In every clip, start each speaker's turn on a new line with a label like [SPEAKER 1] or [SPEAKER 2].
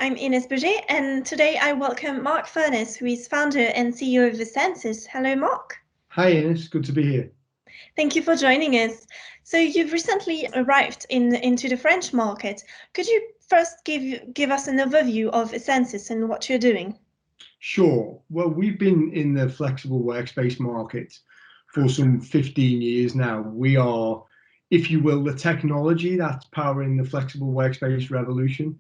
[SPEAKER 1] I'm Ines Bouget, and today I welcome Mark Furness, who is founder and CEO of the Census. Hello, Mark.
[SPEAKER 2] Hi, Ines. Good to be here.
[SPEAKER 1] Thank you for joining us. So you've recently arrived into the French market. Could you first give us an overview of the Census and what you're doing?
[SPEAKER 2] Sure. Well, we've been in the flexible workspace market for some 15 years now. We are, if you will, the technology that's powering the flexible workspace revolution.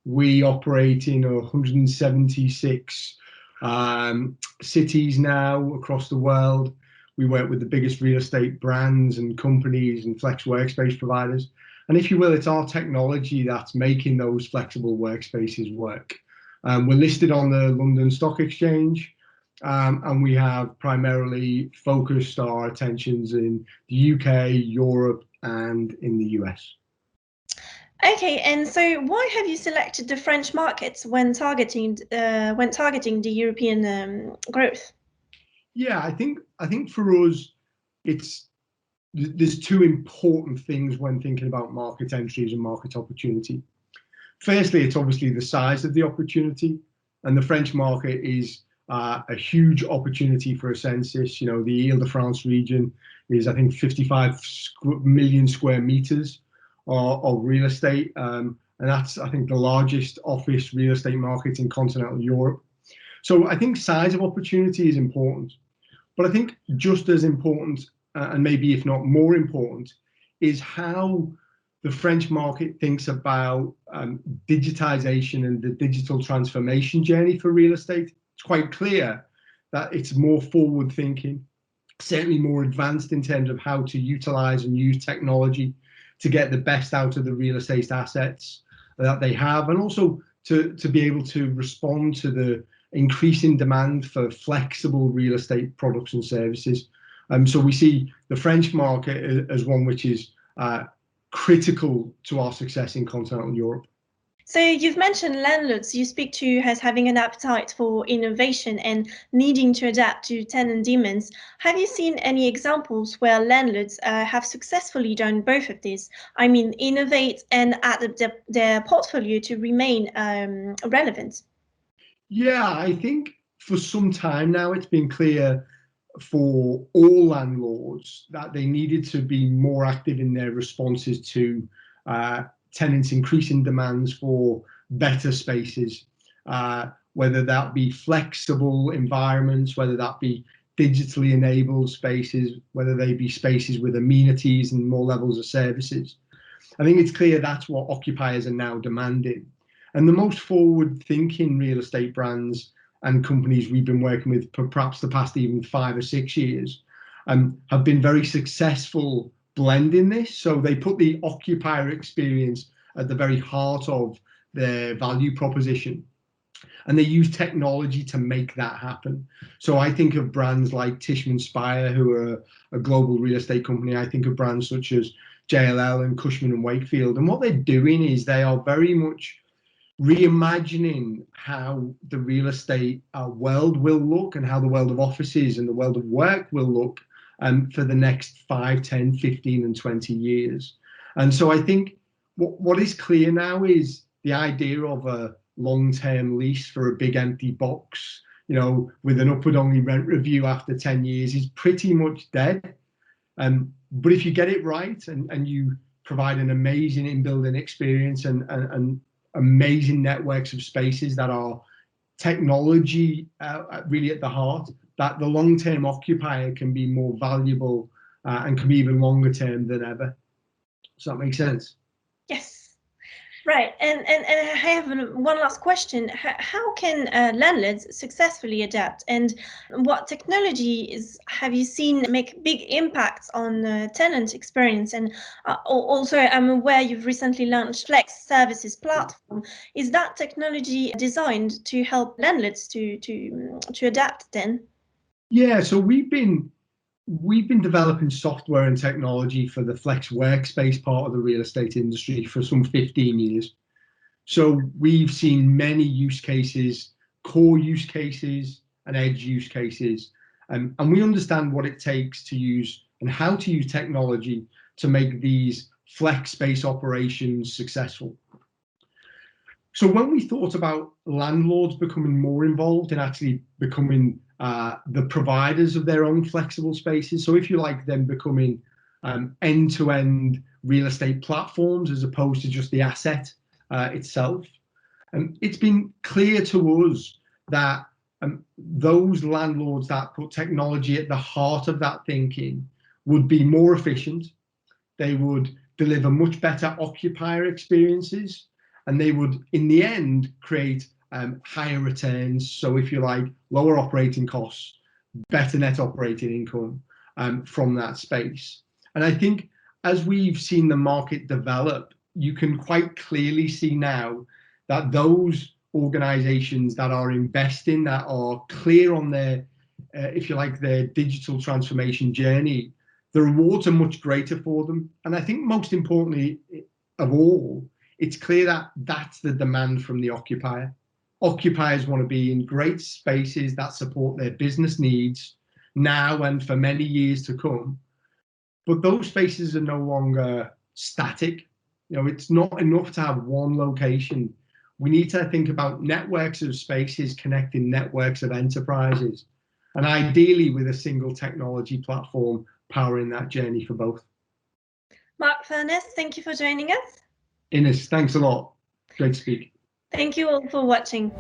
[SPEAKER 2] We operate in 176 cities now across the world. We work with the biggest real estate brands and companies and flex workspace providers. And if you will, it's our technology that's making those flexible workspaces work. We're listed on the London Stock Exchange, and we have primarily focused our attentions in the UK, Europe, and in the US.
[SPEAKER 1] Okay, and so why have you selected the French markets when targeting the European growth?
[SPEAKER 2] Yeah, I think for us, there's two important things when thinking about market entries and market opportunity. Firstly, it's obviously the size of the opportunity, and the French market is a huge opportunity for a census. You know, the Ile-de-France region is, I think, 55 million square meters of real estate, and that's, I think, the largest office real estate market in continental Europe. So I think size of opportunity is important, but I think just as important, and maybe if not more important, is how the French market thinks about digitization and the digital transformation journey for real estate. It's quite clear that it's more forward thinking, certainly more advanced in terms of how to utilize and use technology to get the best out of the real estate assets that they have, and also to be able to respond to the increasing demand for flexible real estate products and services. So we see the French market as one which is critical to our success in continental Europe.
[SPEAKER 1] So you've mentioned landlords you speak to as having an appetite for innovation and needing to adapt to tenant demands. Have you seen any examples where landlords have successfully done both of these? I mean, innovate and adapt their portfolio to remain relevant?
[SPEAKER 2] Yeah, I think for some time now it's been clear for all landlords that they needed to be more active in their responses to tenants' increasing demands for better spaces, whether that be flexible environments, whether that be digitally enabled spaces, whether they be spaces with amenities and more levels of services. I think it's clear that's what occupiers are now demanding. And the most forward-thinking real estate brands and companies we've been working with for perhaps the past even 5 or 6 years have been very successful blending this. So they put the occupier experience at the very heart of their value proposition, and they use technology to make that happen. So I think of brands like Tishman Speyer, who are a global real estate company. I think of brands such as JLL and Cushman and Wakefield. And what they're doing is they are very much reimagining how the real estate world will look and how the world of offices and the world of work will look for the next 5, 10, 15 and 20 years. And so I think what is clear now is the idea of a long-term lease for a big empty box, you know, with an upward-only rent review after 10 years is pretty much dead. But if you get it right and you provide an amazing in-building experience and amazing networks of spaces that are technology really at the heart, that the long-term occupier can be more valuable and can be even longer term than ever. Does that make sense?
[SPEAKER 1] Yes. Right, and I have one last question. How can landlords successfully adapt, and what technologies have you seen make big impacts on tenant experience? And also, I'm aware you've recently launched Flex Services platform. Is that technology designed to help landlords to adapt then?
[SPEAKER 2] Yeah, so we've been developing software and technology for the flex workspace part of the real estate industry for some 15 years. So we've seen many use cases, core use cases and edge use cases, and we understand what it takes to use and how to use technology to make these flex space operations successful. So when we thought about landlords becoming more involved in actually becoming the providers of their own flexible spaces, so if you like, them becoming end-to-end real estate platforms as opposed to just the asset itself, it's been clear to us that those landlords that put technology at the heart of that thinking would be more efficient, they would deliver much better occupier experiences, and they would, in the end, create higher returns. So if you like, lower operating costs, better net operating income from that space. And I think as we've seen the market develop, you can quite clearly see now that those organizations that are investing, that are clear on their, if you like, their digital transformation journey, the rewards are much greater for them. And I think most importantly of all, it's clear that that's the demand from the occupier. Occupiers want to be in great spaces that support their business needs now and for many years to come. But those spaces are no longer static. You know, it's not enough to have one location. We need to think about networks of spaces connecting networks of enterprises, and ideally with a single technology platform powering that journey for both.
[SPEAKER 1] Mark Furness, thank you for joining us.
[SPEAKER 2] Ines, thanks a lot. Great to speak.
[SPEAKER 1] Thank you all for watching.